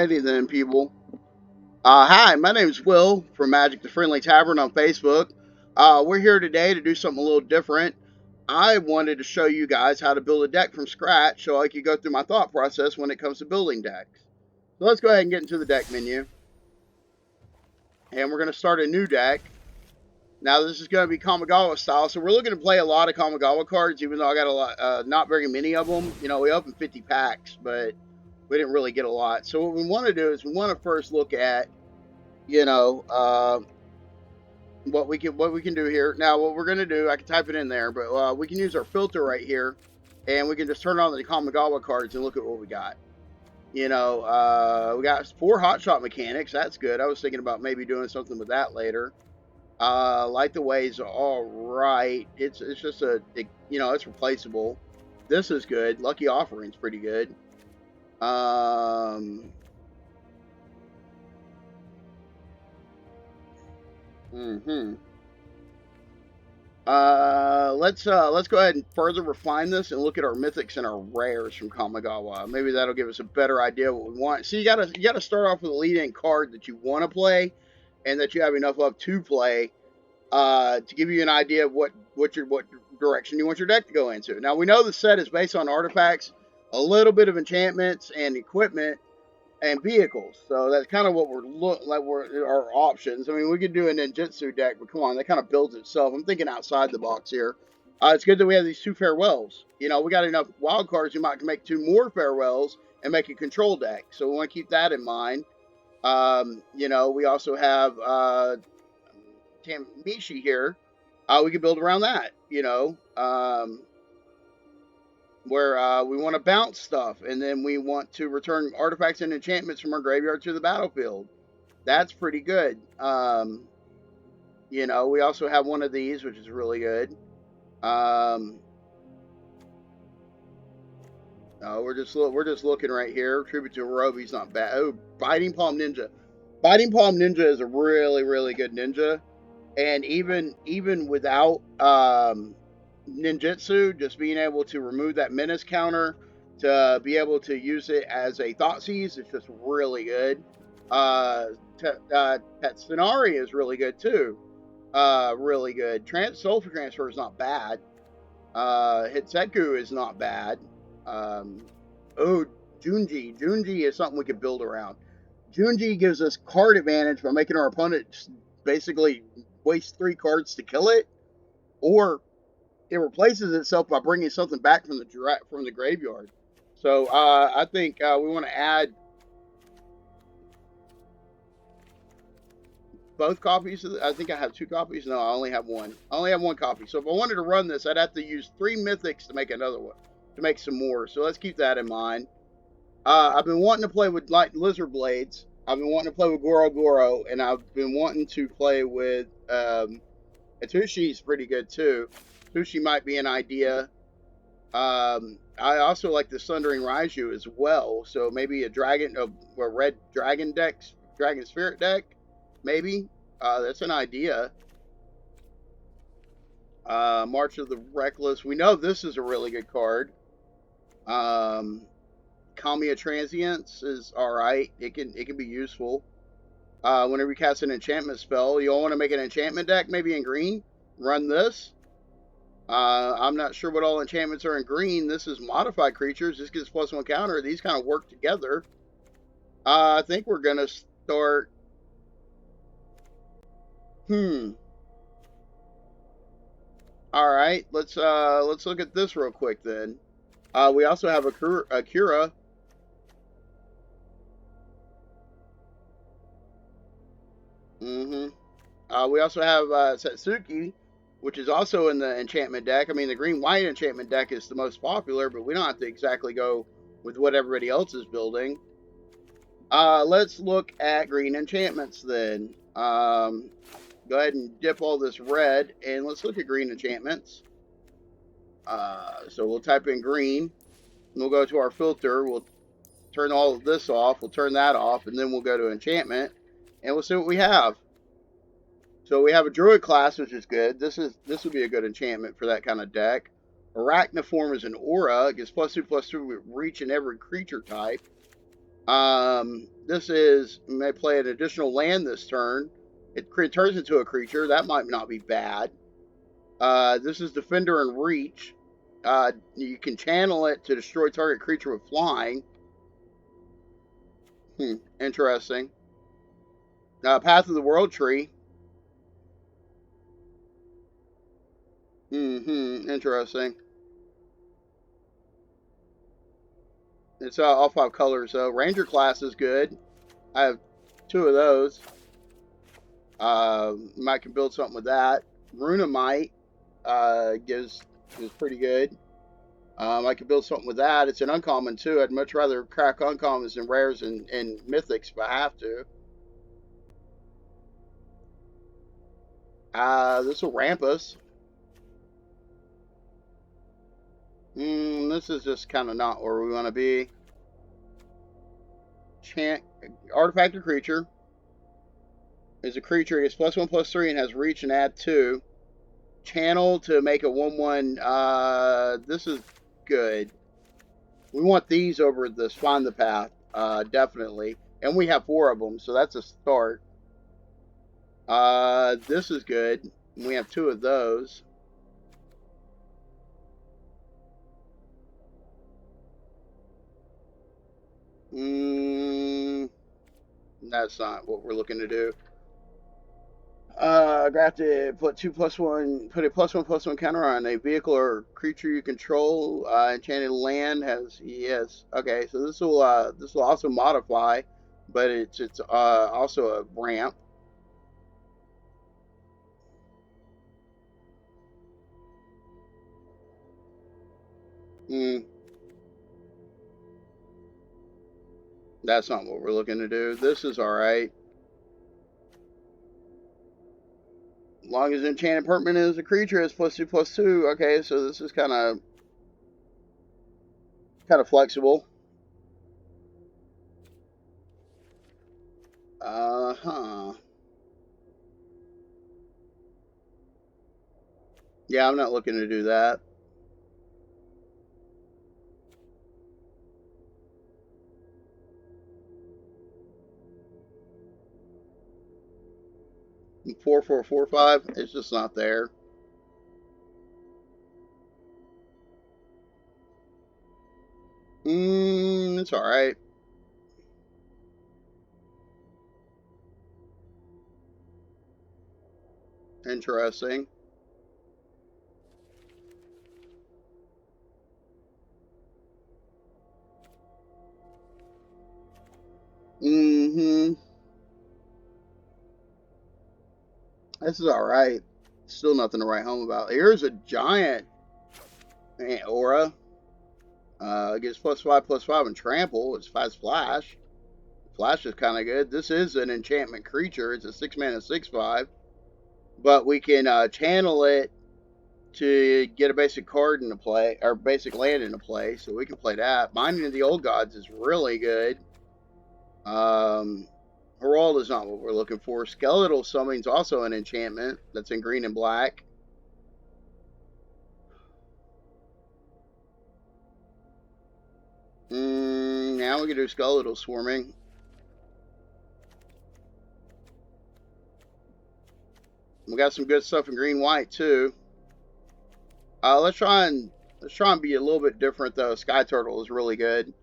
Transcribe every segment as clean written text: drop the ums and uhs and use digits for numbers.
Alrighty then, people. Hi, my name is Will from Magic the Friendly Tavern on Facebook. We're here today to do something a little different. I wanted to show you guys how to build a deck from scratch so I could go through my thought process when it comes to building decks. So let's go ahead and get into the deck menu. And we're going to start a new deck. Now this is going to be Kamigawa Style, so we're looking to play a lot of Kamigawa cards, even though I got a lot, not very many of them. You know, we opened 50 packs, but we didn't really get a lot. So what we want to do is we want to first look at, you know, what we can do here. Now, what we're gonna do, I can type it in there, but we can use our filter right here, and we can just turn on the Kamigawa cards and look at what we got. You know, we got 4 hotshot mechanics. That's good. I was thinking about maybe doing something with that later. Light the Ways, all right. It's just you know, it's replaceable. This is good. Lucky Offering's pretty good. Let's go ahead and further refine this and look at our mythics and our rares from Kamigawa. Maybe that'll give us a better idea of what we want. So you gotta start off with a lead-in card that you want to play, and that you have enough of to play, to give you an idea of what direction you want your deck to go into. Now we know the set is based on artifacts, a little bit of enchantments and equipment, and vehicles. So that's kind of what we're our options. I mean, we could do a ninjutsu deck, but come on, that kind of builds itself. I'm thinking outside the box here. It's good that we have these 2 farewells. You know, we got enough wild cards. You might make 2 more farewells and make a control deck. So we want to keep that in mind. You know, we also have Tamishi here. We can build around that. You know, where we want to bounce stuff, and then we want to return artifacts and enchantments from our graveyard to the battlefield. That's pretty good. You know, we also have one of these, which is really good. Oh, we're just looking right here. Tribute to Orobi's not bad. Oh, Biting Palm Ninja. Biting Palm Ninja is a really good ninja, and even without ninjutsu, just being able to remove that menace counter to be able to use it as a Thoughtseize is just really good. Tetsunari is really good too. Really good. Sulfur Transfer is not bad. Hitseku is not bad. Oh, Junji. Junji is something we could build around. Junji gives us card advantage by making our opponent basically waste 3 cards to kill it, or it replaces itself by bringing something back from the graveyard. So I think we want to add both copies. I think I have 2 copies. No, I only have 1. I only have 1 copy. So if I wanted to run this, I'd have to use 3 mythics to make another one, to make some more. So let's keep that in mind. I've been wanting to play with light lizard blades. I've been wanting to play with Goro Goro, and I've been wanting to play with Atushi's pretty good too. Tushi might be an idea. I also like the Sundering Raiju as well. So maybe a red dragon spirit deck, maybe. That's an idea. March of the Reckless. We know this is a really good card. Kamiya Transience is alright. It can be useful. Whenever you cast an enchantment spell, you all want to make an enchantment deck, maybe in green. Run this. I'm not sure what all enchantments are in green. This is modified creatures. This gives +1 counter. These kind of work together. I think we're gonna start. All right. Let's look at this real quick then. We also have Akira. We also have Satsuki, which is also in the enchantment deck. I mean, the green-white enchantment deck is the most popular, but we don't have to exactly go with what everybody else is building. Let's look at green enchantments then. Go ahead and dip all this red, and let's look at green enchantments. So we'll type in green, and we'll go to our filter. We'll turn all of this off. We'll turn that off, and then we'll go to enchantment, and we'll see what we have. So we have a druid class, which is good. This would be a good enchantment for that kind of deck. Arachniform is an aura. It gives +2/+2 with reach in every creature type. This is, you may play an additional land this turn. It turns into a creature. That might not be bad. This is Defender and Reach. You can channel it to destroy target creature with flying. Interesting. Path of the World Tree. Interesting. It's all 5 colors, so Ranger class is good. I have 2 of those. Might can build something with that. Runamite is pretty good. I could build something with that. It's an uncommon too. I'd much rather crack uncommons than rares and mythics if I have to. This will ramp us. This is just kind of not where we want to be. Artifact or creature is a creature. It's +1/+3 and has reach and add 2. Channel to make a 1/1. This is good. We want these over the Find the Path, definitely. And we have 4 of them, so that's a start. This is good. We have 2 of those. That's not what we're looking to do. I have to put 2/+1, put a +1/+1 counter on a vehicle or creature you control. Enchanted land has, yes. Okay, so this will also modify, but it's also a ramp. That's not what we're looking to do. This is alright. As long as enchanted permanent is a creature, it's +2/+2. Okay, so this is kind of flexible. Yeah, I'm not looking to do that. And 4/4/4/5, it's just not there. It's alright. Interesting. This is alright. Still nothing to write home about. Here's a giant aura. Gets +5/+5 and trample. It's fast flash. Flash is kind of good. This is an enchantment creature. It's a 6-mana 6/5. But we can channel it to get a basic card into play, or basic land into play, so we can play that. Binding of the Old Gods is really good. Herald is not what we're looking for. Skeletal Summoning's also an enchantment that's in green and black. Now we can do Skeletal Swarming. We got some good stuff in green-white too. Let's try and be a little bit different though. Sky Turtle is really good.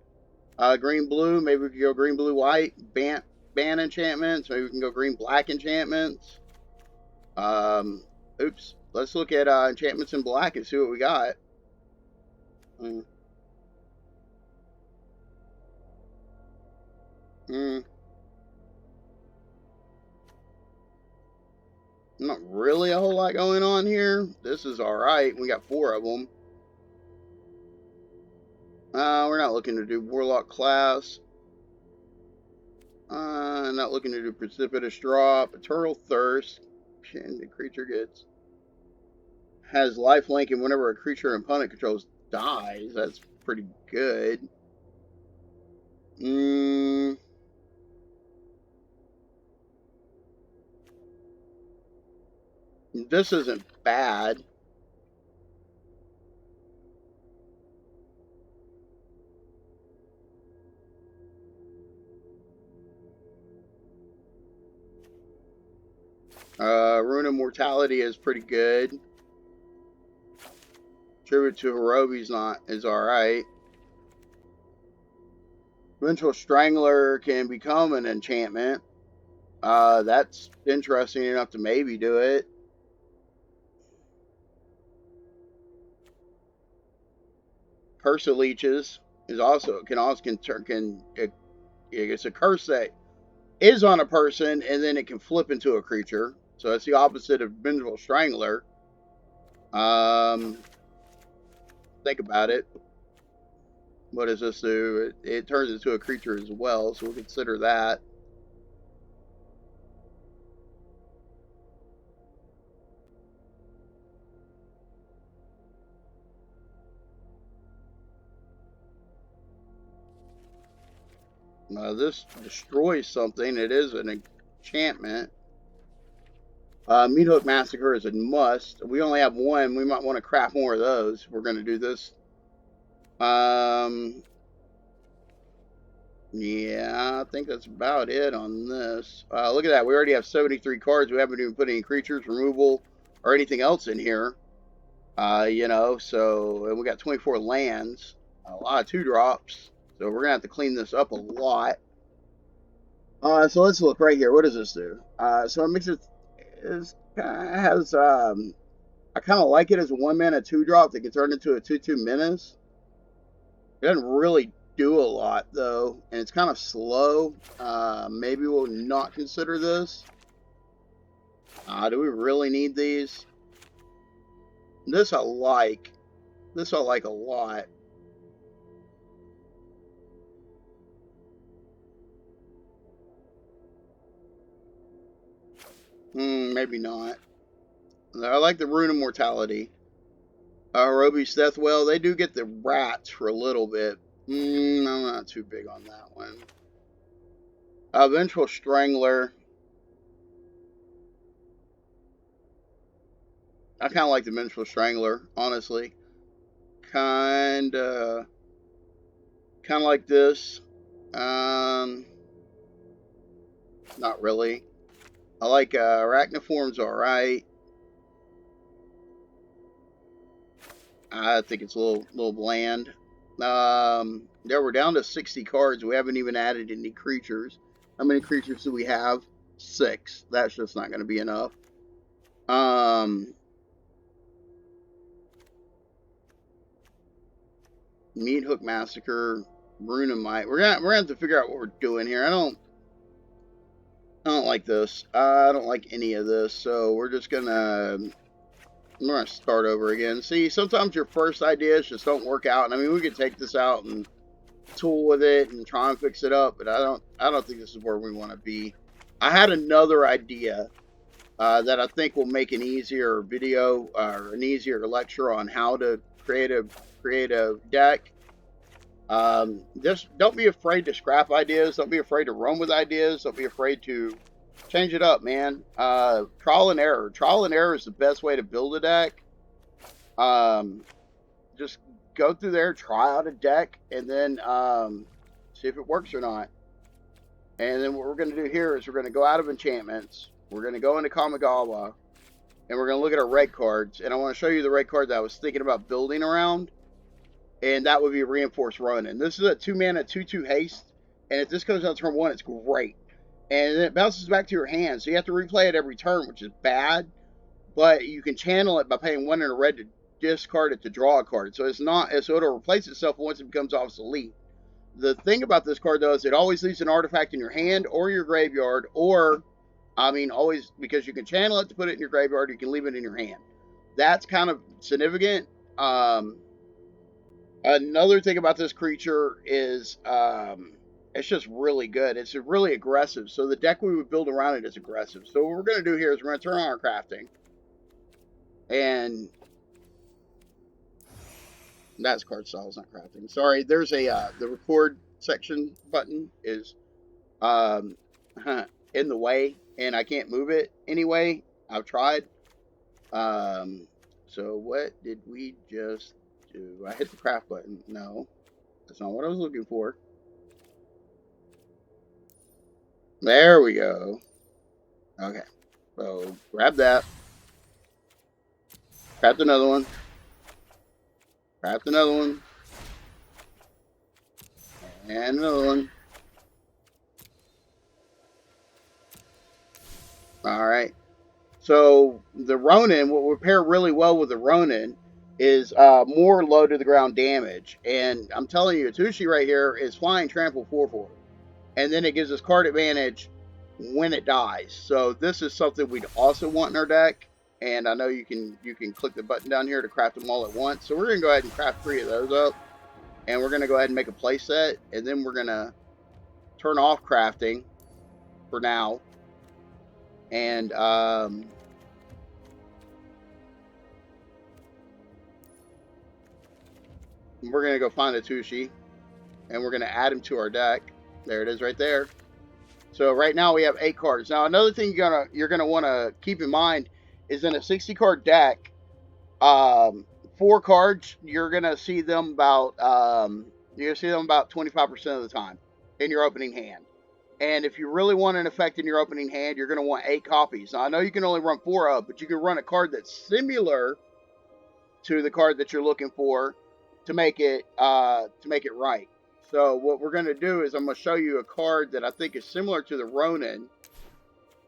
Green-blue, maybe we could go green-blue-white. Ban enchantments. Maybe we can go green-black enchantments. Oops. Let's look at enchantments in black and see what we got. Not really a whole lot going on here. This is alright. We got 4 of them. We're not looking to do Warlock class. Not looking to do Precipitous Drop. Eternal Thirst. And the creature has lifelink, and whenever a creature an opponent controls dies, that's pretty good. This isn't bad. Rune of Mortality is pretty good. Tribute to Hirobi's is alright. Vengeful Strangler can become an enchantment. That's interesting enough to maybe do it. Curse of Leeches is also it's a curse that is on a person and then it can flip into a creature. So it's the opposite of Vengeful Strangler. Think about it. What does this do? It turns into a creature as well, so we'll consider that. This destroys something. It is an enchantment. Meat Hook Massacre is a must. We only have one. We might want to craft more of those. We're going to do this. Yeah, I think that's about it on this. Look at that. We already have 73 cards. We haven't even put any creatures, removal, or anything else in here. You know, so, and we got 24 lands. A lot of 2-drops. So we're going to have to clean this up a lot. So let's look right here. What does this do? So it makes it has I kind of like it as a 1-mana 2-drop that can turn into a 2/2 menace. It doesn't really do a lot though, and it's kind of slow. Maybe we'll not consider this. Do we really need these? This I like. This I like a lot. Maybe not. I like the Rune of Mortality. Roby's Deathwell, they do get the rats for a little bit. I'm not too big on that one. Vengeful Strangler. I kind of like the Vengeful Strangler, honestly. Kind of like this. Not really. I like Arachniform's alright. I think it's a little bland. There we're down to 60 cards. We haven't even added any creatures. How many creatures do we have? 6. That's just not going to be enough. Meat Hook Massacre, Runamite. We're gonna have to figure out what we're doing here. I don't like this. I don't like any of this. So we're just gonna start over again. See, sometimes your first ideas just don't work out. And I mean, we could take this out and tool with it and try and fix it up, but I don't think this is where we want to be. I had another idea that I think will make an easier video or an easier lecture on how to create a deck. Just don't be afraid to scrap ideas. Don't be afraid to run with ideas. Don't be afraid to change it up, man. Trial and error. Trial and error is the best way to build a deck. Just go through there, try out a deck, and then see if it works or not. And then what we're going to do here is we're going to go out of enchantments. We're going to go into Kamigawa, and we're going to look at our red cards. And I want to show you the red card that I was thinking about building around. And that would be Reinforced Run. And this is a 2-mana 2/2 haste. And if this goes on turn 1, it's great. And then it bounces back to your hand. So you have to replay it every turn, which is bad. But you can channel it by paying 1 in a red to discard it to draw a card. So it's not, so it'll replace itself once it becomes obsolete. The thing about this card, though, is it always leaves an artifact in your hand or your graveyard, or, I mean, always, because you can channel it to put it in your graveyard, you can leave it in your hand. That's kind of significant. Another thing about this creature is it's just really good. It's really aggressive. So the deck we would build around it is aggressive. So what we're going to do here is we're going to turn on our crafting. And that's card styles, not crafting. Sorry, there's a the record section button is in the way, and I can't move it anyway. I've tried. So what did we just do? I hit the craft button. No, that's not what I was looking for. There we go. Okay. So grab that. Craft another one. Craft another one. And another one. Alright. So the Ronin, what would pair really well with the Ronin is more low to the ground damage. And I'm telling you, Tushi right here is flying trample 4/4. And then it gives us card advantage when it dies. So this is something we'd also want in our deck. And I know you can click the button down here to craft them all at once. So we're going to go ahead and craft 3 of those up. And we're going to go ahead and make a play set. And then we're going to turn off crafting for now. And we're going to go find a Tushi. And we're going to add him to our deck. There it is right there. So right now we have 8 cards. Now another thing you're gonna want to keep in mind is in a 60 card deck, 4 cards you're gonna see them about 25% of the time in your opening hand. And if you really want an effect in your opening hand, you're gonna want 8 copies. Now I know you can only run 4 of, but you can run a card that's similar to the card that you're looking for to make it right. So what we're going to do is I'm going to show you a card that I think is similar to the Ronin.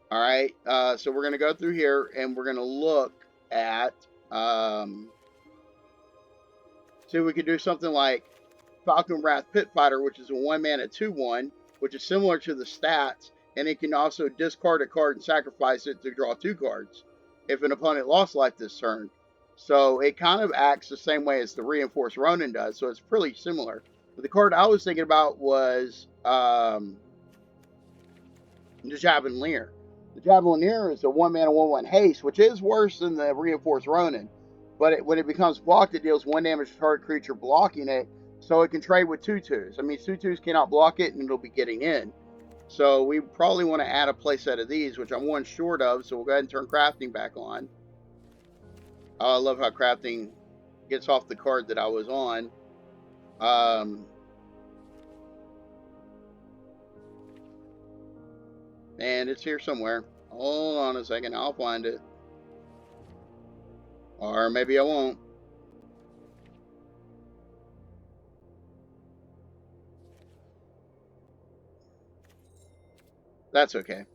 All right. So we're going to go through here and we're going to look at, see if we could do something like Falcon Wrath Pit Fighter, which is a 1-mana 2/1, which is similar to the stats. And it can also discard a card and sacrifice it to draw 2 cards if an opponent lost life this turn. So it kind of acts the same way as the Reinforced Ronin does. So it's pretty similar. But the card I was thinking about was the Javelineer. The Javelineer is a 1-mana 1/1 haste, which is worse than the Reinforced Ronin. But when it becomes blocked, it deals 1 damage to target creature blocking it. So it can trade with 2/2s. I mean, 2/2s cannot block it, and it'll be getting in. So we probably want to add a playset of these, which I'm 1 short of. So we'll go ahead and turn crafting back on. Oh, I love how crafting gets off the card that I was on. And it's here somewhere. Hold on a second, I'll find it. Or maybe I won't. That's okay.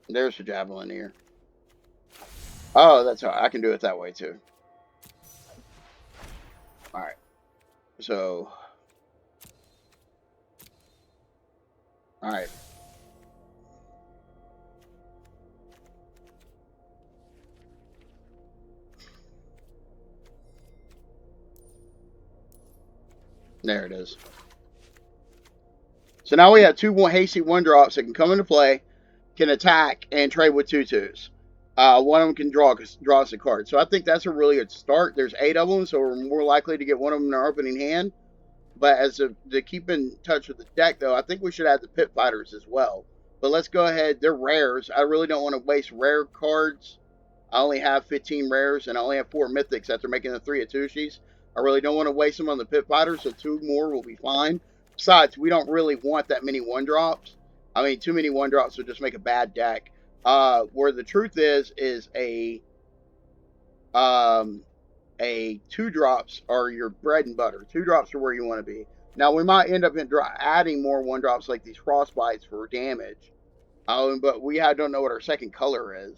There's the javelin here. Oh, that's all right. I can do it that way too. Alright. So. Alright. There it is. So now we have 2 hasty 1-drops that can come into play, can attack, and trade with 2/2s. One of them can draw us a card. So I think that's a really good start. There's 8 of them, so we're more likely to get one of them in our opening hand. But as to keep in touch with the deck, though, I think we should add the Pit Fighters as well. But let's go ahead. They're rares. I really don't want to waste rare cards. I only have 15 rares, and I only have 4 mythics after making the 3 Atushis. I really don't want to waste them on the Pit Fighters, so 2 more will be fine. Besides, we don't really want that many 1-drops. I mean, too many 1-drops would just make a bad deck. Where the truth is a 2-drops are your bread and butter. 2-drops are where you want to be. Now, we might end up adding more 1-drops like these Frostbites for damage. But we don't know what our second color is.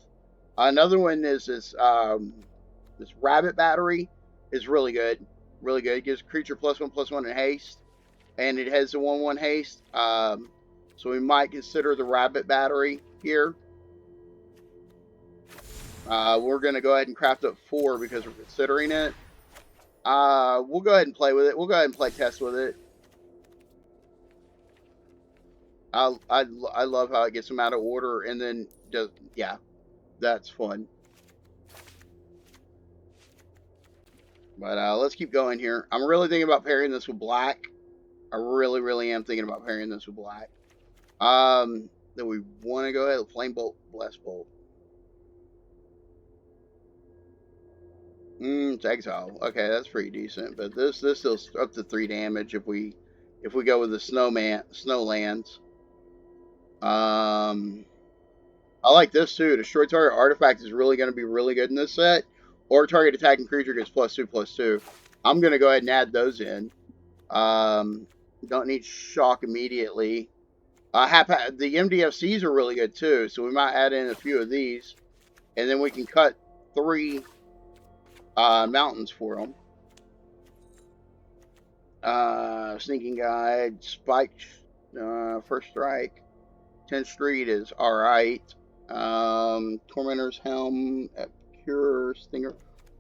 Another one is this Rabbit Battery is really good. Really good. It gives creature +1/+1 in haste. And it has a 1/1 haste. So we might consider the Rabbit Battery here. We're going to go ahead and craft up 4 because we're considering it. We'll go ahead and play with it. We'll go ahead and play test with it. I love how it gets them out of order and then does, yeah, that's fun. But let's keep going here. I'm really thinking about pairing this with black. I really, really am thinking about pairing this with black. Then we want to go ahead with Flame Bolt, Bless Bolt. It's Exile. Okay, that's pretty decent. But this still up to 3 damage if we go with the Snowlands. I like this too. Destroy target artifact is really going to be really good in this set. Or target attacking creature gets +2/+2. I'm going to go ahead and add those in. Don't need shock immediately. The MDFCs are really good too, so we might add in a few of these. And then we can cut 3 mountains for them. Sneaking Guide, Spike, First Strike. 10th Street is alright. Tormentor's Helm, Cure, Stinger.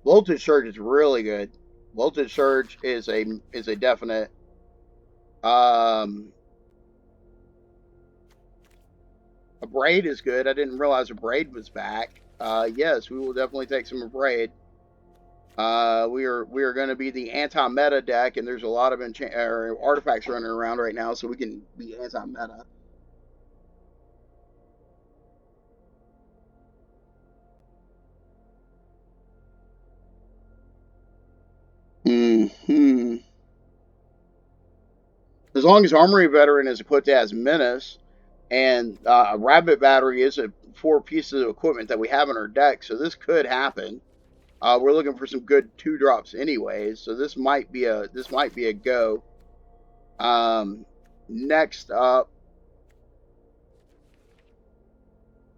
Voltage Surge is really good. Voltage Surge is a definite. A Braid is good. I didn't realize a Braid was back. Yes, we will definitely take some Braid. We are going to be the anti-meta deck, and there's a lot of artifacts running around right now, so we can be anti-meta. As long as Armory Veteran is equipped as Menace, and Rabbit Battery is a 4 pieces of equipment that we have in our deck, so this could happen. We're looking for some good 2-drops anyways, so this might be a go. Next up,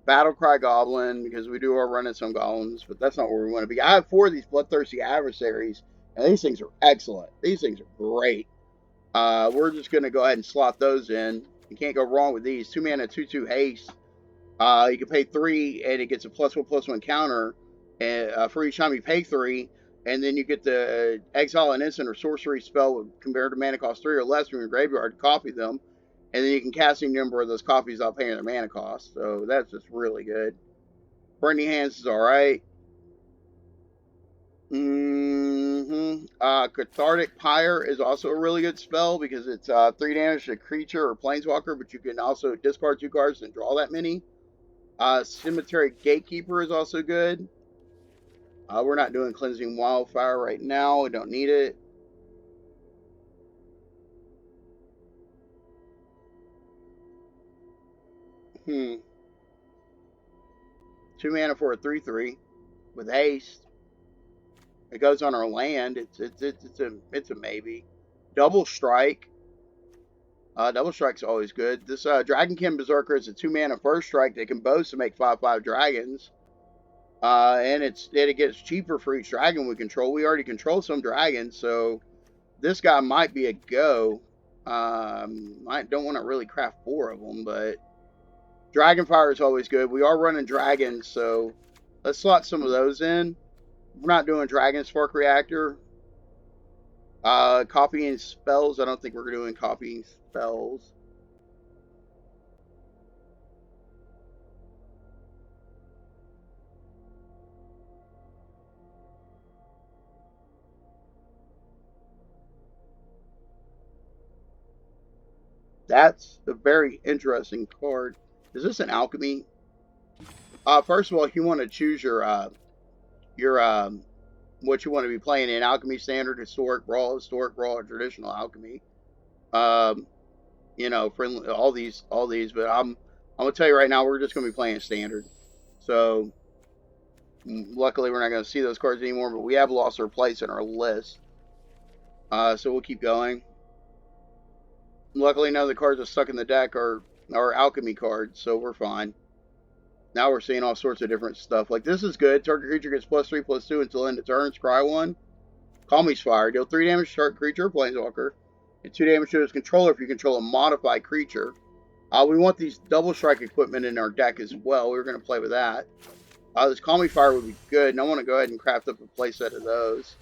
Battlecry Goblin, because we are running some golems, but that's not where we want to be. I have 4 of these Bloodthirsty Adversaries, and these things are excellent. These things are great. We're just going to go ahead and slot those in. You can't go wrong with these. 2 mana, 2/2 haste. You can pay 3, and it gets a +1/+1 counter for each time you pay 3. And then you get the exile an instant or sorcery spell compared to mana cost 3 or less from your graveyard to copy them. And then you can cast any number of those copies without paying their mana cost. So that's just really good. Burning Hands is alright. Cathartic Pyre is also a really good spell because it's 3 damage to a creature or planeswalker, but you can also discard 2 cards and draw that many. Cemetery Gatekeeper is also good. We're not doing Cleansing Wildfire right now. We don't need it. Hmm. 2 mana for a 3/3 with haste. It goes on our land. It's a maybe. Double Strike. Double Strike's always good. This Dragonkin Berserker is a 2 mana first strike that can boast to make 5/5 dragons. And it gets cheaper for each dragon we control. We already control some dragons, so this guy might be a go. I don't want to really craft 4 of them, but Dragonfire is always good. We are running dragons, so let's slot some of those in. We're not doing Dragon Spark Reactor. Copying spells. I don't think we're doing copying spells. That's a very interesting card. Is this an alchemy? First of all, you want to choose your what you want to be playing in: alchemy, standard, historic, brawl, or traditional alchemy. Friendly, all these. But I'm gonna tell you right now, we're just gonna be playing standard. So luckily, we're not gonna see those cards anymore. But we have lost our place in our list. So we'll keep going. Luckily, none of the cards that's stuck in the deck are alchemy cards, so we're fine. Now we're seeing all sorts of different stuff. Like, this is good. Target creature gets +3/+2 until end of turn. Scry 1. Kamigawa. Deal 3 damage to target creature or planeswalker, and 2 damage to its controller if you control a modified creature. We want these double strike equipment in our deck as well. We're going to play with that. This Kamigawa would be good, and I want to go ahead and craft up a playset of those.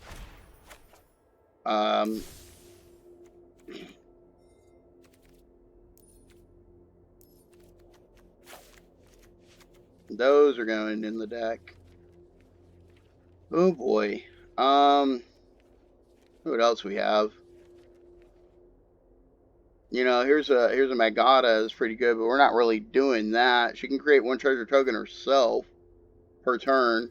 Those are going in the deck. Oh boy. What else we have? Here's a Magada is pretty good, but we're not really doing that. She can create 1 treasure token herself per turn.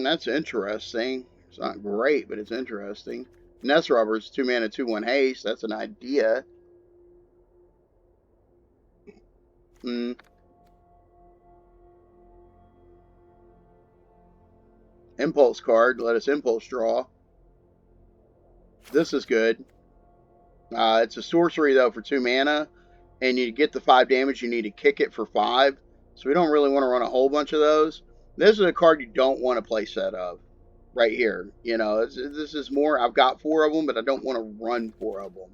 That's interesting. It's not great, but it's interesting. Nest Rubber's 2 mana, 2/1 haste. That's an idea. Hmm. Impulse card. Let us impulse draw. This is good. It's a sorcery, though, for 2 mana. And you get the 5 damage, you need to kick it for 5. So we don't really want to run a whole bunch of those. This is a card you don't want to play set of. Right here. You know, this is more. I've got 4 of them, but I don't want to run 4 of them.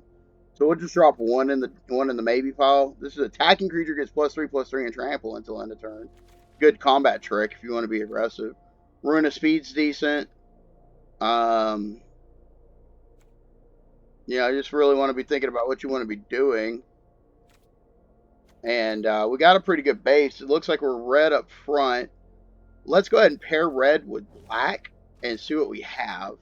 So we'll just drop one in the maybe pile. This is attacking creature gets +3/+3 and trample until end of turn. Good combat trick if you want to be aggressive. Ruin of Speed's decent. Um, yeah, I just really want to be thinking about what you want to be doing. And we got a pretty good base. It looks like we're red up front. Let's go ahead and pair red with black and see what we have.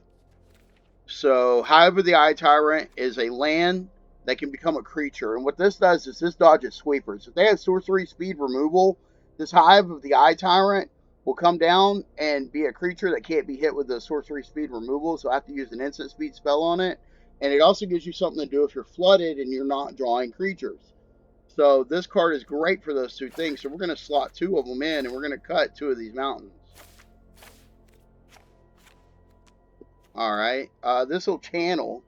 So, Hive of the Eye Tyrant is a land that can become a creature. And what this does is this dodges sweepers. If they have sorcery speed removal, this Hive of the Eye Tyrant will come down and be a creature that can't be hit with the sorcery speed removal. So I have to use an instant speed spell on it. And it also gives you something to do if you're flooded and you're not drawing creatures. So this card is great for those 2 things. So we're going to slot 2 of them in and we're going to cut 2 of these mountains. Alright, this will channel.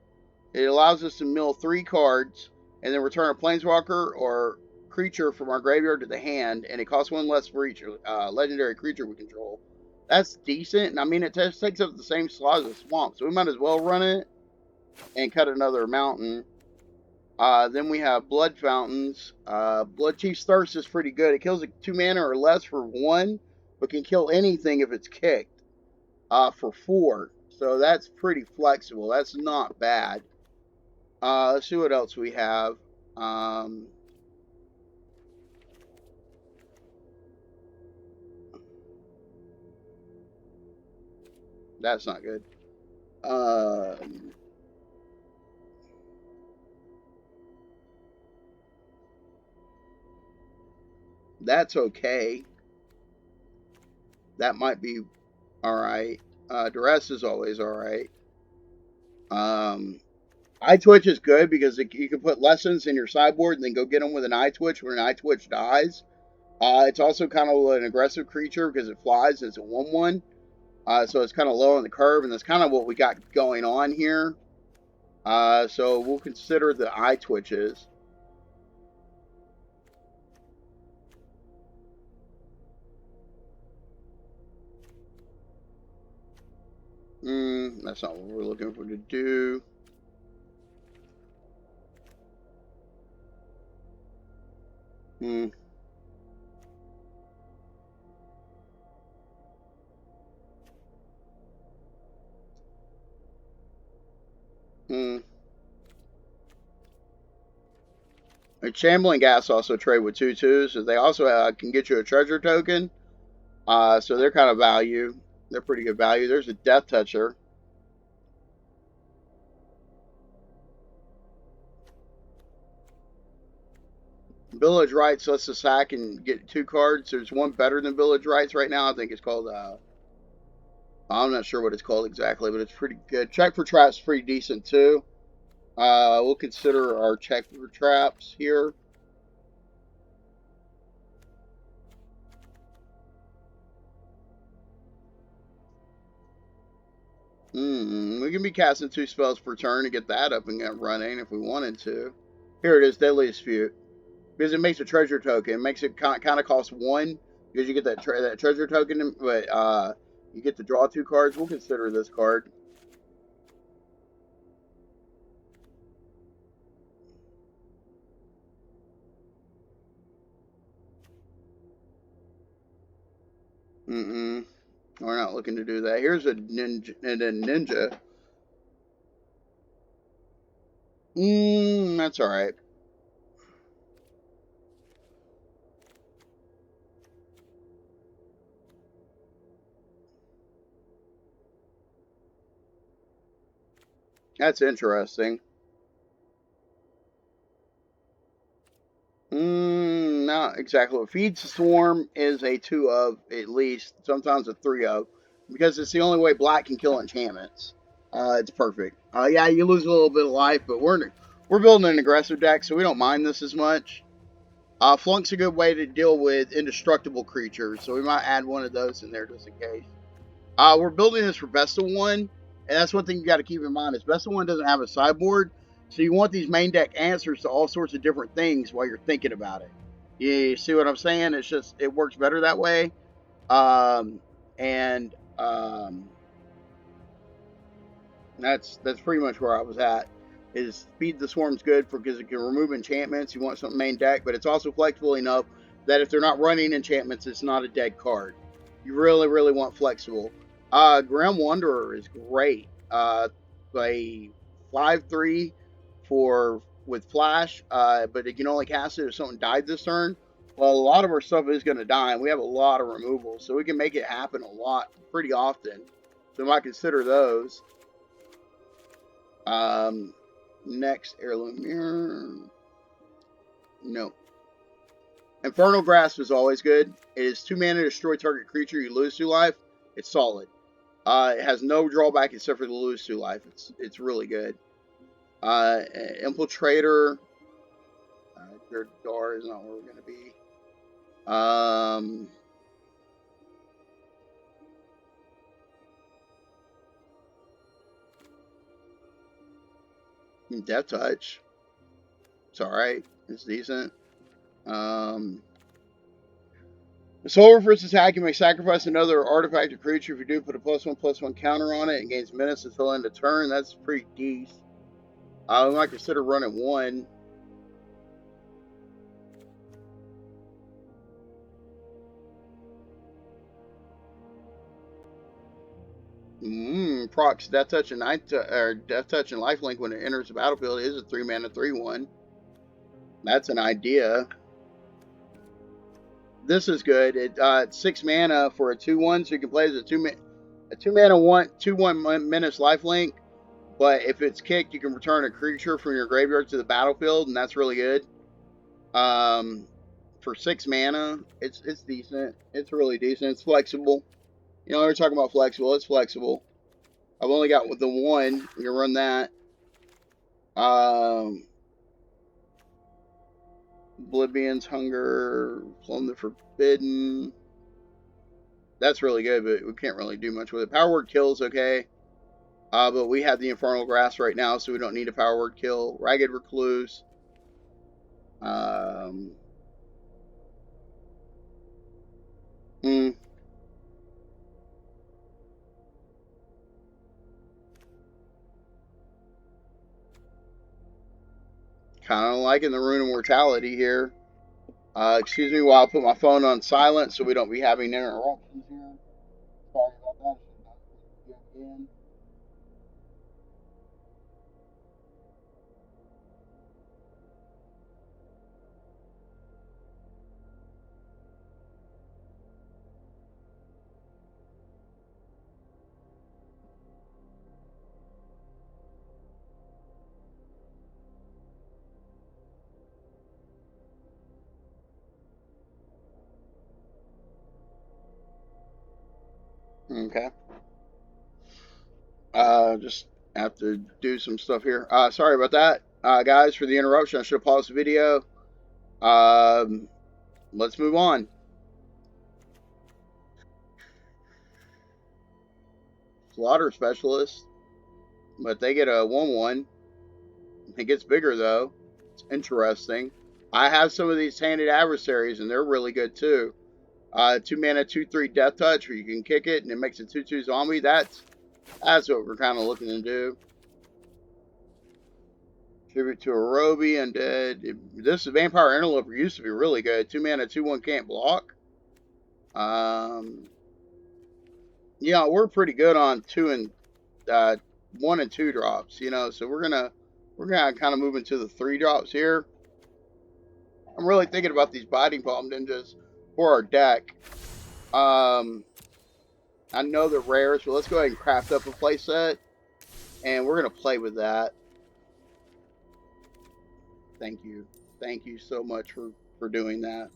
It allows us to mill 3 cards and then return a planeswalker or creature from our graveyard to the hand, and it costs 1 less for each legendary creature we control. That's decent, and I mean, it takes up the same slot as a swamp, so we might as well run it and cut another mountain. Then we have Blood Fountains. Blood Chief's Thirst is pretty good. It kills 2 mana or less for 1, but can kill anything if it's kicked for 4. So that's pretty flexible. That's not bad. Let's see what else we have. That's not good. That's okay. That might be alright. Duress is always alright. Eye Twitch is good because you can put lessons in your sideboard and then go get them with an Eye Twitch when an Eye Twitch dies. It's also kind of an aggressive creature because it flies and it's a 1/1. So it's kind of low on the curve, and that's kind of what we got going on here. So we'll consider the Eye Twitches. That's not what we're looking for to do. Hmm. Shambling Gas also trade with 2/2s, so they also can get you a treasure token. So they're kind of value. They're pretty good value. There's a Death Toucher. Village Rites lets us hack and get 2 cards. There's one better than Village Rites right now. I think it's called, I'm not sure what it's called exactly, but it's pretty good. Check for Traps pretty decent too. We'll consider our check for traps here. We can be casting 2 spells per turn to get that up and get running if we wanted to. Here it is, Deadly Dispute. Because it makes a treasure token. It makes it kind of cost 1 because you get that treasure token, but you get to draw 2 cards. We'll consider this card. We're not looking to do that. Here's a ninja. That's alright. That's interesting. Not exactly. What Feeds the Swarm is a 2 of, at least. Sometimes a 3 of. because it's the only way black can kill enchantments. It's perfect. Yeah, you lose a little bit of life, but we're building an aggressive deck, so we don't mind this as much. Flunk's a good way to deal with indestructible creatures, so we might add one of those in there just in case. We're building this for best of one, and that's one thing you got to keep in mind is best of one doesn't have a sideboard, so you want these main deck answers to all sorts of different things while you're thinking about it. You see what I'm saying? It's just it works better that way. And that's pretty much where I was at. Is Speed the Swarm's good for because it can remove enchantments. You want something main deck, but it's also flexible enough that if they're not running enchantments, it's not a dead card. You really, really want flexible. Grim Wanderer is great. A 5/3 for with flash, but it can only cast it if something died this turn. Well, a lot of our stuff is going to die, and we have a lot of removals, so we can make it happen a lot, pretty often. So we might consider those. Next, Heirloom Mirror. No. Infernal Grasp is always good. It is 2 mana, destroy target creature, you lose 2 life. It's solid. It has no drawback except for the lose 2 life. It's really good. Infiltrator. Your door is not where we're going to be. Death Touch. It's alright. It's decent. Solar first attack, you may sacrifice another artifact or creature. If you do, put a +1/+1 counter on it and gains minutes until end of turn. That's pretty decent. We might consider running one. Procs Death Touch and Death Touch and Lifelink when it enters the battlefield. It is a 3 mana 3/1. That's an idea. This is good. It's 6 mana for a 2/1, so you can play as a 2 mana 2/1 menace lifelink. But if it's kicked, you can return a creature from your graveyard to the battlefield, and that's really good. For 6 mana, it's decent. It's really decent. It's flexible. You know, we're talking about flexible. It's flexible. I've only got the one. You can run that. Oblivion's Hunger, Plumb the Forbidden. That's really good, but we can't really do much with it. Power Word Kill is okay. But we have the Infernal Grasp right now, so we don't need a Power Word Kill. Ragged Recluse. Kind of liking the Rune of Mortality here. Excuse me while I put my phone on silent so we don't be having interruptions here. Sorry about that. Again. Okay. Just have to do some stuff here. Sorry about that. Guys, for the interruption. I should have paused the video. Let's move on. Slaughter Specialist. But they get a 1/1. It gets bigger, though. It's interesting. I have some of these Tainted Adversaries, and they're really good, too. 2 mana, 2/3 Death Touch, where you can kick it, and it makes a 2/2 zombie. That's what we're kind of looking to do. Tribute to a Roby, Undead. This Vampire Interloper used to be really good. 2 mana, 2/1 can't block. Yeah, we're pretty good on 1 and 2 drops, you know, so we're gonna kind of move into the 3 drops here. I'm really thinking about these Biting Palm Ninjas for our deck. I know they're rare, so let's go ahead and craft up a playset, and we're gonna play with that. Thank you so much for doing that.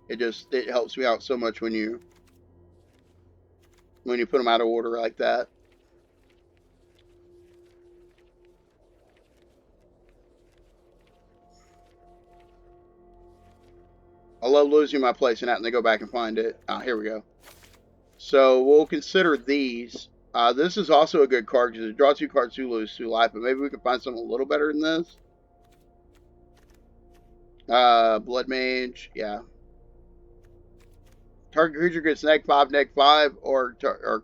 It helps me out so much when you when you put them out of order like that. I love losing my place in that and they go back and find it. Ah, here we go. So we'll consider these. This is also a good card because it draws 2 cards, 2 lose, 2 life, but maybe we can find something a little better than this. Blood Mage, yeah. Target creature gets -5, or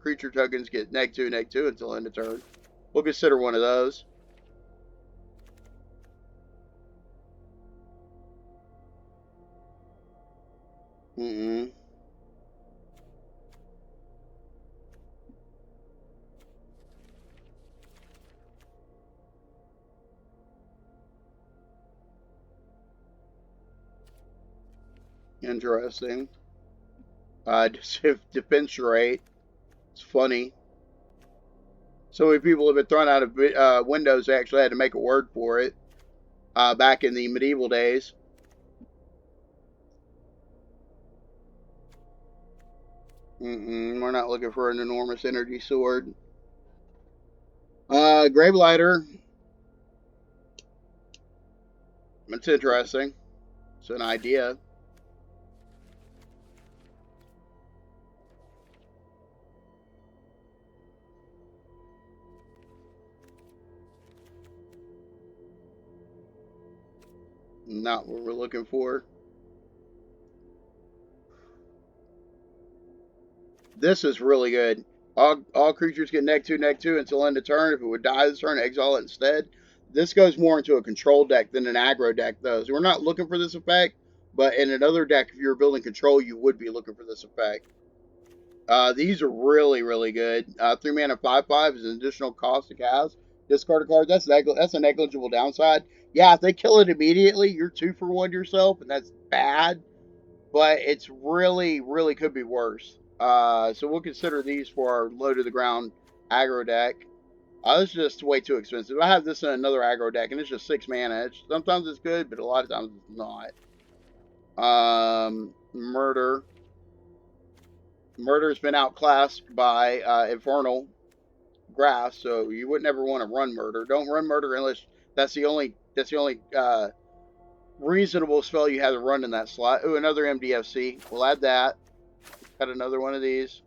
creature tokens get -2 until end of turn. We'll consider one of those. Mm-mm. Interesting. Defense rate. It's funny. So many people have been thrown out of windows. They actually had to make a word for it back in the medieval days. We're not looking for an enormous energy sword. Gravelighter. It's interesting. It's an idea. Not what we're looking for. This is really good. All creatures get -2 until end of turn. If it would die this turn, exile it instead. This goes more into a control deck than an aggro deck, though. So we're not looking for this effect, but in another deck, if you were building control, you would be looking for this effect. These are really, really good. 3 mana 5/5 is an additional cost to cast. Discard a card. That's a negligible downside. Yeah, if they kill it immediately, you're 2 for 1 yourself, and that's bad. But it's really, really could be worse. So we'll consider these for our low to the ground aggro deck. This is just way too expensive. I have this in another aggro deck, and it's just 6 mana. Sometimes it's good, but a lot of times it's not. Murder. Murder's been outclassed by Infernal Grass, so you would never want to run Murder. Don't run Murder unless that's the only reasonable spell you have to run in that slot. Ooh, another MDFC. We'll add that. Got another one of these.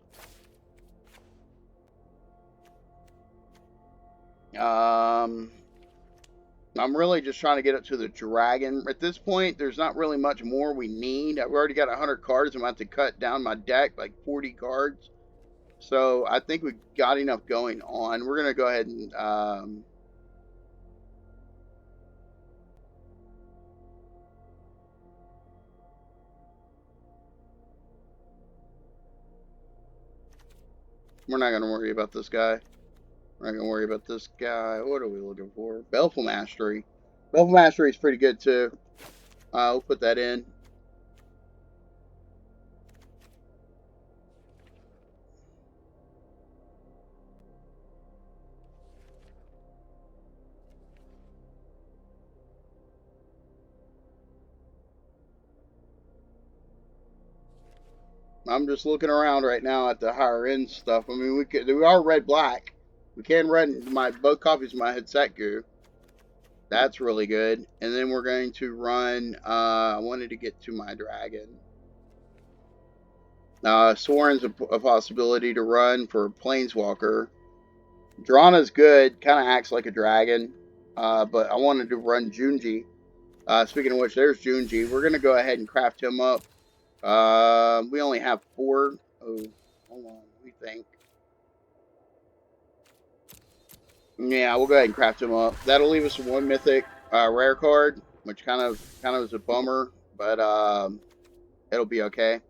I'm really just trying to get up to the dragon. At this point, there's not really much more we need. I've already got 100 cards. I'm about to cut down my deck like 40 cards. So I think we've got enough going on. We're going to go ahead and... we're not going to worry about this guy. We're not going to worry about this guy. What are we looking for? Baleful Mastery. Baleful Mastery is pretty good too. We'll put that in. I'm just looking around right now at the higher end stuff. I mean, we are red black. We can run both copies of my Hitsekku. That's really good. And then we're going to run. I wanted to get to my dragon. Soren's a possibility to run for Planeswalker. Drana's good. Kind of acts like a dragon. But I wanted to run Junji. Speaking of which, there's Junji. We're going to go ahead and craft him up. We only have 4. Oh, hold on. Let me think. Yeah, we'll go ahead and craft him up. That'll leave us 1 mythic rare card, which kind of is a bummer, but it'll be okay.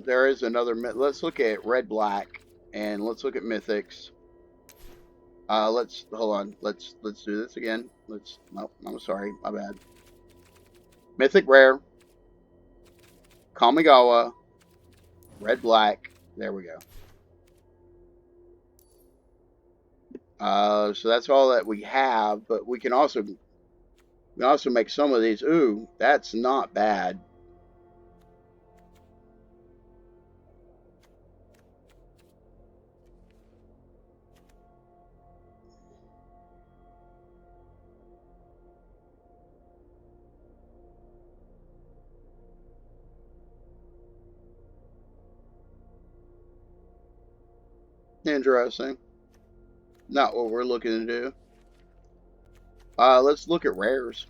There is another. Let's look at red black, and let's look at mythics. Let's hold on. Let's do this again. Nope, I'm sorry, my bad. Mythic rare. Kamigawa. Red black. There we go. So that's all that we have, but we can also make some of these. Ooh, that's not bad. Interesting. Not what we're looking to do. Let's look at rares.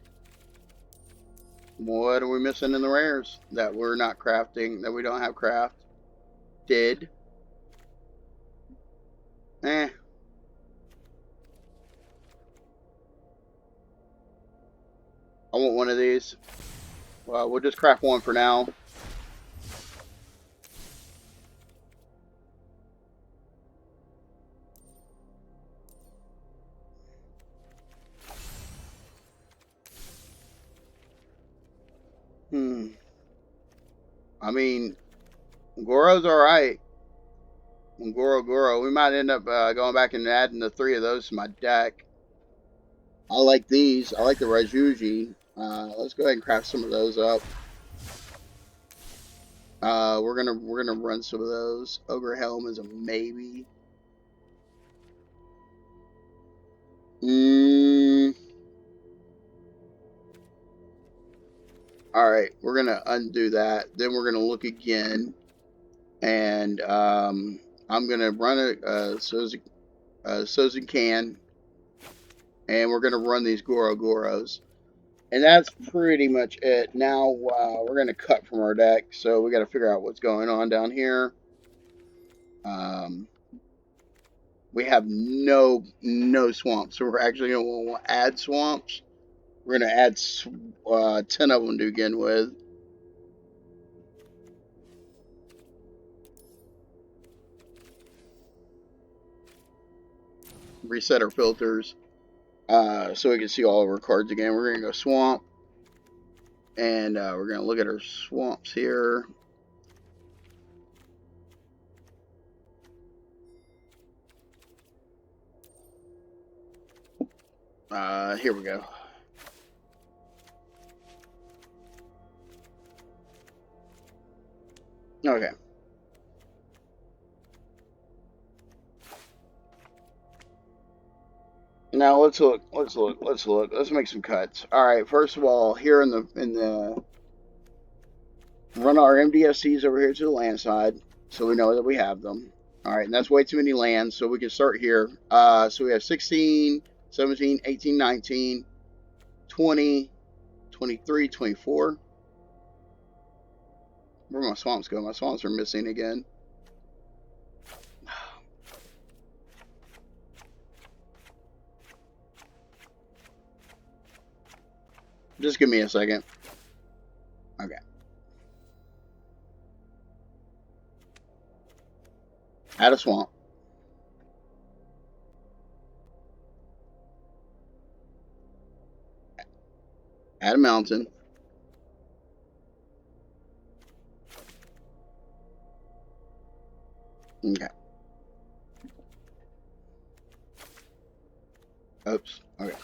What are we missing in the rares that we're not crafting, that we don't have craft? Did. Eh. I want one of these. Well, we'll just craft one for now. I mean, Goro's alright. Goro. We might end up going back and adding the 3 of those to my deck. I like these. I like the Rajuji. Let's go ahead and craft some of those up. We're gonna run some of those. Ogre Helm is a maybe. Alright, we're gonna undo that. Then we're gonna look again. And I'm gonna run a Sozin Can. And we're gonna run these Goros. And that's pretty much it. Now we're going to cut from our deck, so we got to figure out what's going on down here. We have no swamps, so we're actually going to want to add swamps. We're going to add 10 of them to begin with. Reset our filters so we can see all of our cards again. We're going to go swamp. And we're going to look at our swamps here. Here we go. Okay. Now let's look. Let's make some cuts. All right. First of all, here in the run our MDSCs over here to the land side, so we know that we have them. All right, and that's way too many lands, so we can start here. So we have 16, 17, 18, 19, 20, 23, 24. Where my swamps go? My swamps are missing again. Just give me a second. Okay. Add a swamp. Add a mountain. Okay. Oops. Okay.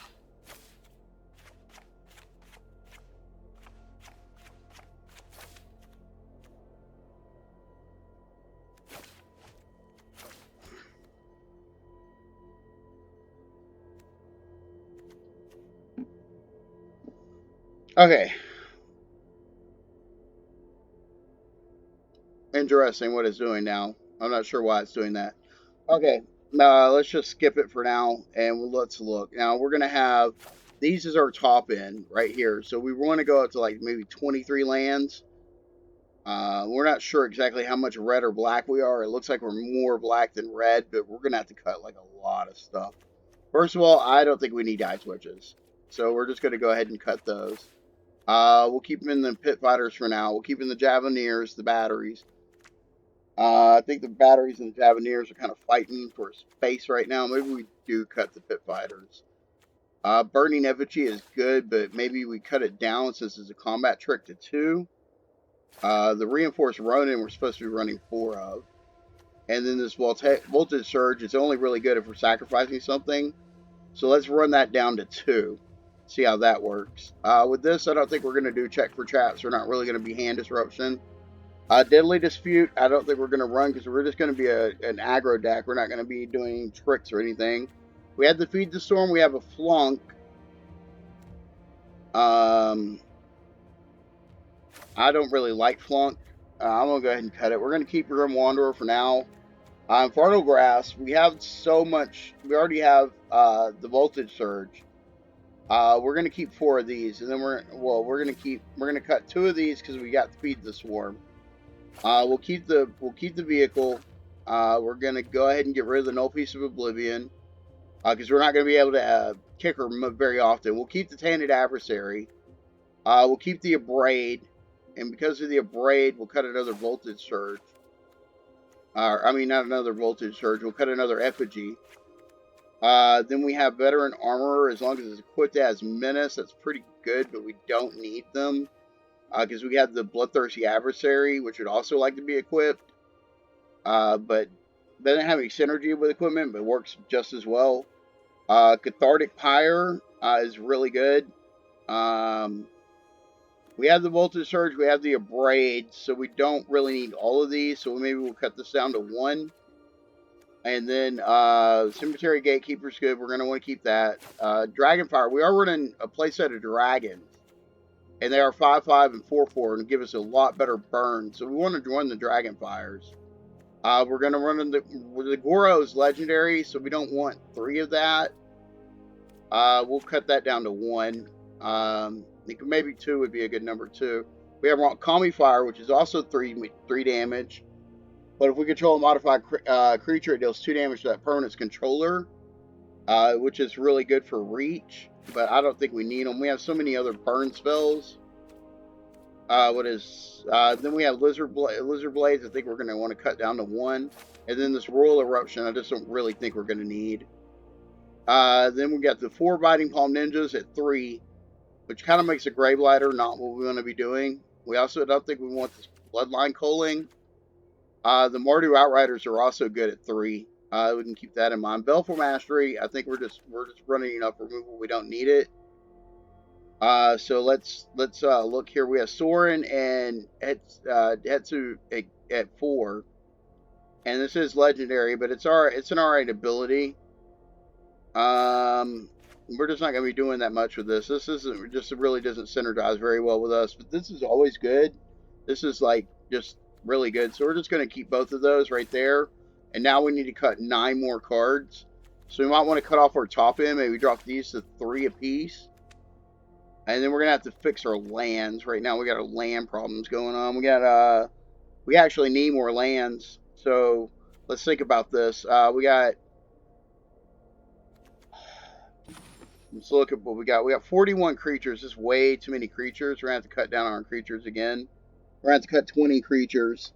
Okay. Interesting what it's doing now. I'm not sure why it's doing that. Okay. Let's just skip it for now and let's look. Now we're going to have, these is our top end right here. So we want to go up to like maybe 23 lands. We're not sure exactly how much red or black we are. It looks like we're more black than red, but we're going to have to cut like a lot of stuff. First of all, I don't think we need die switches. So we're just going to go ahead and cut those. We'll keep them in the pit fighters for now. We'll keep in the Javeliers, the batteries. I think the batteries and the Javeliers are kind of fighting for space right now. Maybe we do cut the pit fighters. Burning Effigy is good, but maybe we cut it down since it's a combat trick to 2. The Reinforced Ronin we're supposed to be running 4 of. And then this voltage surge is only really good if we're sacrificing something. So let's run that down to 2. See how that works. With this, I don't think we're going to do check for traps. We're not really going to be hand disruption. Deadly Dispute, I don't think we're going to run because we're just going to be an aggro deck. We're not going to be doing tricks or anything. We have to Feed the Storm. We have a Flunk. I don't really like Flunk. I'm going to go ahead and cut it. We're going to keep Grim Wanderer for now. Infernal Grasp, we have so much. We already have the Voltage Surge. We're going to keep 4 of these, and then we're going to cut 2 of these because we got to Feed the Swarm. We'll keep the vehicle. We're going to go ahead and get rid of the Null Piece of Oblivion because we're not going to be able to kick her very often. We'll keep the Tainted Adversary. We'll keep the Abrade, and because of the Abrade, we'll cut another Voltage Surge. I mean, not another Voltage Surge. We'll cut another Effigy. Then we have Veteran Armorer. As long as it's equipped as Menace, that's pretty good, but we don't need them. Because we have the Bloodthirsty Adversary, which would also like to be equipped. But doesn't have any synergy with equipment, but works just as well. Cathartic Pyre is really good. We have the Voltage Surge, we have the Abrade, so we don't really need all of these, so maybe we'll cut this down to 1. And then Cemetery Gatekeeper's good, we're going to want to keep that. Dragonfire, we are running a playset of Dragons. And they are 5/5 and 4/4 and give us a lot better burn. So we want to join the Dragonfires. We're going to run in the Goro is legendary, so we don't want 3 of that. We'll cut that down to 1. Maybe 2 would be a good number too. We have Kami Fire, which is also 3 damage. But if we control a modified creature, it deals 2 damage to that permanent's controller, which is really good for reach. But I don't think we need them. We have so many other burn spells. Then we have Lizard Blades. I think we're going to want to cut down to 1. And then this Royal Eruption, I just don't really think we're going to need. Then we got the 4 Biting Palm Ninjas at 3, which kind of makes a Gravelighter not what we want to be doing. We also don't think we want this Bloodline Culling. The Mardu Outriders are also good at 3. We can keep that in mind. Baleful Mastery, I think we're just running enough removal. We don't need it. So let's look here. We have Soren and Hetsu at 4, and this is legendary, but it's an alright ability. We're just not going to be doing that much with this. This isn't just really doesn't synergize very well with us, but this is always good. This is like just really good. So we're just going to keep both of those right there. And now we need to cut 9 more cards. So we might want to cut off our top end. Maybe drop these to 3 apiece. And then we're going to have to fix our lands. Right now we got our land problems going on. We actually need more lands. So let's think about this. Let's look at what we got. We got 41 creatures. This is way too many creatures. We're going to have to cut down on our creatures again. We're going to have to cut 20 creatures.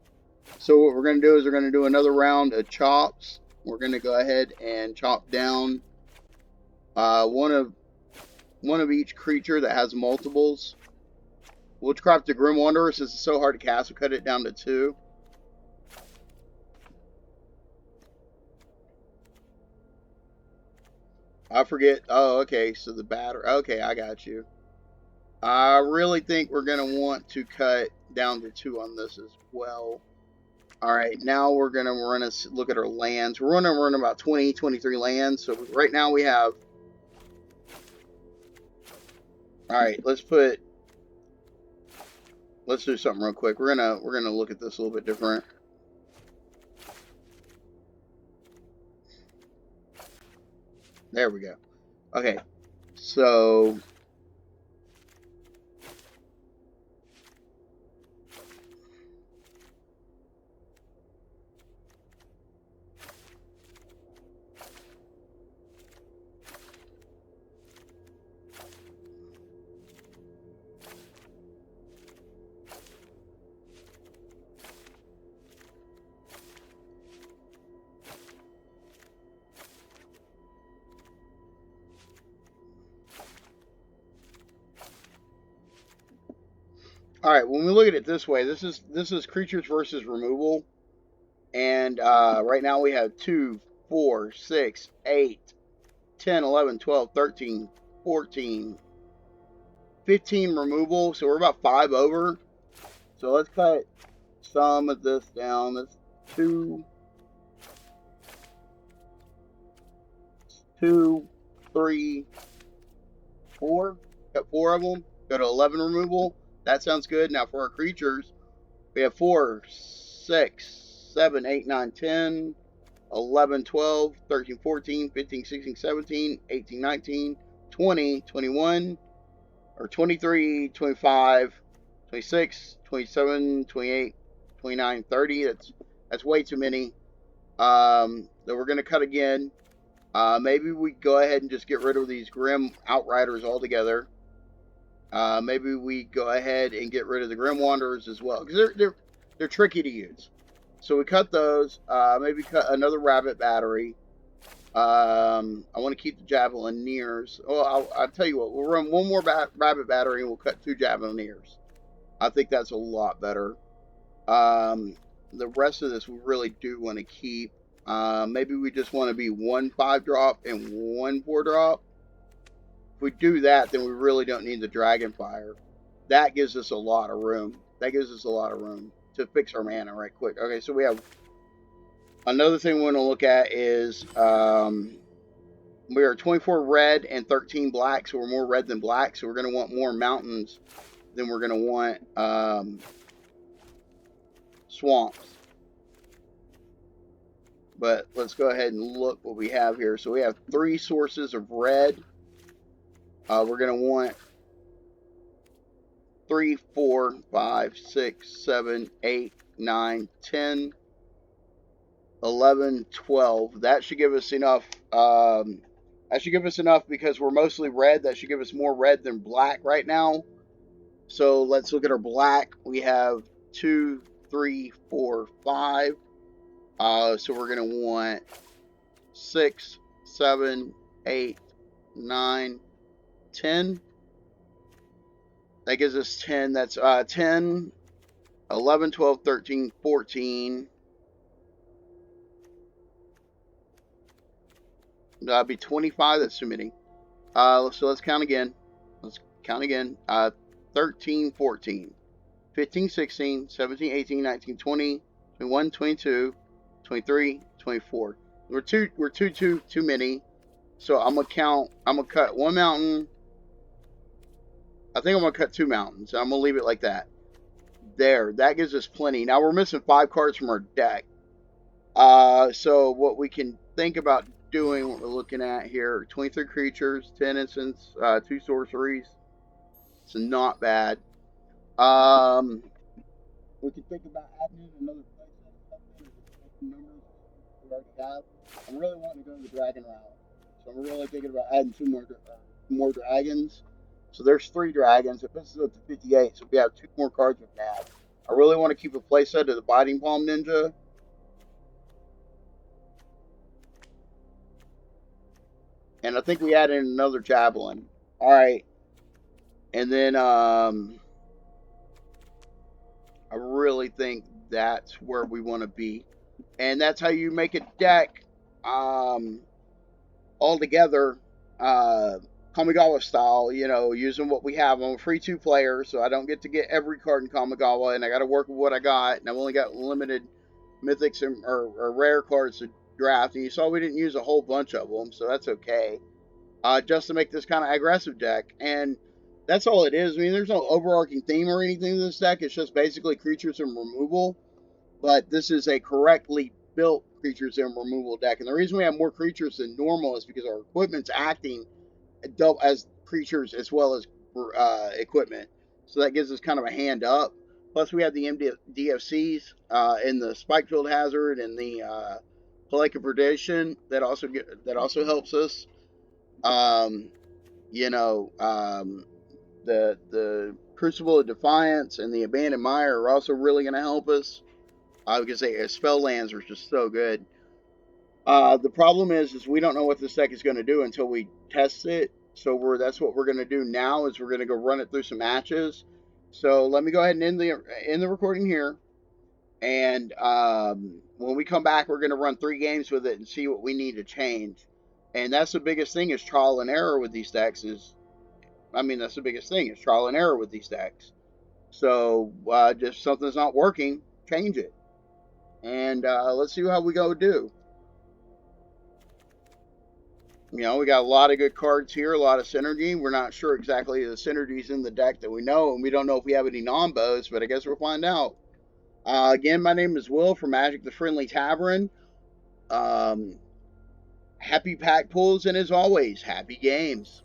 So what we're going to do is we're going to do another round of chops. We're going to go ahead and chop down one of each creature that has multiples. Witchcraft the Grim Wanderer, since it's so hard to cast, we'll cut it down to 2. I forget. Oh, okay. So the batter. Okay, I got you. I really think we're going to want to cut down to 2 on this as well. Alright, now we're going to look at our lands. We're going to run about 23 lands. So right now we have... Alright, let's do something real quick. We're gonna look at this a little bit different. There we go. Okay, so... Alright, when we look at it this way, this is creatures versus removal. And right now we have 2, 4, 6, 8, 10, 11, 12, 13, 14, 15 removal. So we're about 5 over. So let's cut some of this down. That's 2, 2, 3, 4. Got 4 of them. Go to 11 removal. That sounds good. Now for our creatures, we have 4, 6, 7, 8, 9, 10, 11, 12, 13, 14, 15, 16, 17, 18, 19, 20, 21, or 23, 25, 26, 27, 28, 29, 30. That's way too many. Then we're going to cut again. Maybe we go ahead and just get rid of these Grim Outriders altogether. Maybe we go ahead and get rid of the Grim Wanderers as well, because they're tricky to use. So we cut those. Maybe cut another Rabbit Battery. I want to keep the Javelineers. Oh, I'll tell you what. We'll run one more Rabbit Battery and we'll cut 2 Javelineers. I think that's a lot better. The rest of this we really do want to keep. Maybe we just want to be 1 5-drop and 1 4-drop. If we do that, then we really don't need the Dragonfire. That gives us a lot of room. That gives us a lot of room to fix our mana right quick. Okay, so we have another thing we want to look at is we are 24 red and 13 black, so we're more red than black. So we're going to want more mountains than we're going to want swamps. But let's go ahead and look what we have here. So we have 3 sources of red. We're going to want 3, 4, 5, 6, 7, 8, 9, 10, 11, 12. That should give us enough. That should give us enough because we're mostly red. That should give us more red than black right now. So let's look at our black. We have 2, 3, 4, 5. So we're going to want 6, 7, 8, 9, 10. That gives us 10. That's 10, 11, 12, 13, 14. That'd be 25. That's too many. So let's count again. Let's count again. 13, 14, 15, 16, 17, 18, 19, 20, 21, 22, 23, 24. We're too many. So I'm gonna cut 1 mountain. I think I'm gonna cut 2 mountains. I'm gonna leave it like that. There, that gives us plenty. Now we're missing 5 cards from our deck. So what we can think about doing, what we're looking at here, 23 creatures, 10 instants, 2 sorceries. It's not bad. We can think about adding in another place or something, numbers we already have. I'm really wanting to go to the dragon route, so I'm really thinking about adding 2 more dragons. So there's 3 dragons. It puts us up to 58, so we have 2 more cards with that. I really want to keep a playset of the Biting Palm Ninja. And I think we added another Javelin. Alright. And then, I really think that's where we want to be. And that's how you make a deck, altogether, Kamigawa style, you know, using what we have. I'm a free 2 player, so I don't get to get every card in Kamigawa, and I got to work with what I got. And I've only got limited mythics or rare cards to draft. And you saw we didn't use a whole bunch of them, so that's okay. Just to make this kind of aggressive deck. And that's all it is. I mean, there's no overarching theme or anything in this deck. It's just basically creatures and removal. But this is a correctly built creatures and removal deck. And the reason we have more creatures than normal is because our equipment's acting as creatures as well as equipment. So that gives us kind of a hand up. Plus we have the DFCs in the Spikefield Hazard and the Plague of Predation that also helps us. The Crucible of Defiance and the Abandoned Mire are also really going to help us. I was going to say Spell Lands are just so good. The problem is we don't know what this deck is going to do until we test it. So that's what we're going to do now is we're going to go run it through some matches. So let me go ahead and end the recording here. And when we come back, we're going to run 3 games with it and see what we need to change. And that's the biggest thing is trial and error with these decks. That's the biggest thing is trial and error with these decks. So just something's not working, change it, and let's see how we go do. We got a lot of good cards here, a lot of synergy. We're not sure exactly the synergies in the deck that we know, and we don't know if we have any non-bows, but I guess we'll find out. Again, my name is Will from Magic the Friendly Tavern. Happy pack pulls, and as always, happy games.